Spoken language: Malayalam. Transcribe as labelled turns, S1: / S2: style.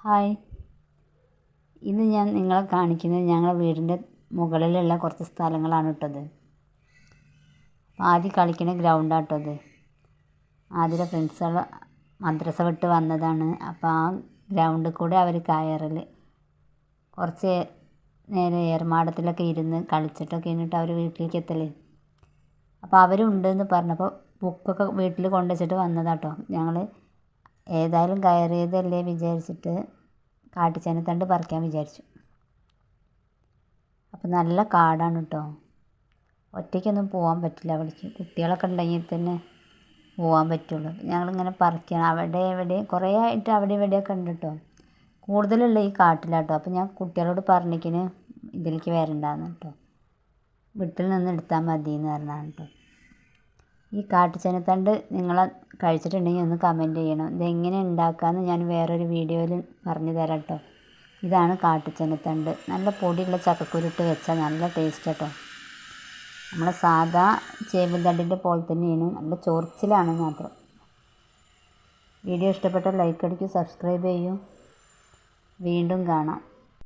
S1: ഹായ്, ഇന്ന് ഞാൻ നിങ്ങളെ കാണിക്കുന്നത് ഞങ്ങളുടെ വീടിൻ്റെ മുകളിലുള്ള കുറച്ച് സ്ഥലങ്ങളാണ് കേട്ടത്. ആദ്യം കളിക്കുന്ന ഗ്രൗണ്ടാണ് കേട്ടത്. ആദ്യം ഫ്രണ്ട്സുകൾ മദ്രസ വിട്ട് വന്നതാണ്. അപ്പോൾ ആ ഗ്രൗണ്ടിൽ കൂടെ അവർ കയറൽ കുറച്ച് നേരം ഏർമാടത്തിലൊക്കെ ഇരുന്ന് കളിച്ചിട്ടൊക്കെ കഴിഞ്ഞിട്ട് അവർ വീട്ടിലേക്ക് എത്തൽ. അപ്പോൾ അവരുണ്ടെന്ന് പറഞ്ഞപ്പോൾ ബുക്കൊക്കെ വീട്ടിൽ കൊണ്ടുവച്ചിട്ട് വന്നതാട്ടോ. ഞങ്ങൾ ഏതായാലും കയറിയതല്ലേ വിചാരിച്ചിട്ട് കാട്ടുചേനത്തണ്ട് പറിക്കാൻ വിചാരിച്ചു. അപ്പോൾ നല്ല കാടാണ് കേട്ടോ. ഒറ്റയ്ക്കൊന്നും പോകാൻ പറ്റില്ല. അവിടേക്ക് കുട്ടികളൊക്കെ ഉണ്ടെങ്കിൽ തന്നെ പോകാൻ പറ്റുള്ളൂ. ഞങ്ങളിങ്ങനെ പറിക്കണം. അവിടെ ഇവിടെ കുറേ ആയിട്ട് അവിടെ ഇവിടെയൊക്കെ ഉണ്ട് കേട്ടോ. കൂടുതലുള്ള ഈ കാട്ടിലാട്ടോ. അപ്പോൾ ഞാൻ കുട്ടികളോട് പറഞ്ഞിക്കിന് ഇതിലേക്ക് വരണ്ടാന്ന് കേട്ടോ, വീട്ടിൽ നിന്ന് എടുത്താൽ മതി എന്ന് പറഞ്ഞാണ് കേട്ടോ. ഈ കാട്ടുചേനത്തണ്ട് നിങ്ങൾ കഴിച്ചിട്ടുണ്ടെങ്കിൽ ഒന്ന് കമൻറ്റ് ചെയ്യണം. ഇതെങ്ങനെ ഉണ്ടാക്കാമെന്ന് ഞാൻ വേറൊരു വീഡിയോയിൽ പറഞ്ഞു തരാം കേട്ടോ. ഇതാണ് കാട്ടുചേനത്തണ്ട്. നല്ല പൊടിയുള്ള ചക്കക്കുരുട്ട് വെച്ചാൽ നല്ല ടേസ്റ്റ് കേട്ടോ. നമ്മളെ സാധാ ചേമ്പും തണ്ടിൻ്റെ പോലെ തന്നെയാണ്, നല്ല ചൊറിച്ചിലാണ് മാത്രം. വീഡിയോ ഇഷ്ടപ്പെട്ടാൽ ലൈക്ക് അടിക്കൂ, സബ്സ്ക്രൈബ് ചെയ്യൂ. വീണ്ടും കാണാം.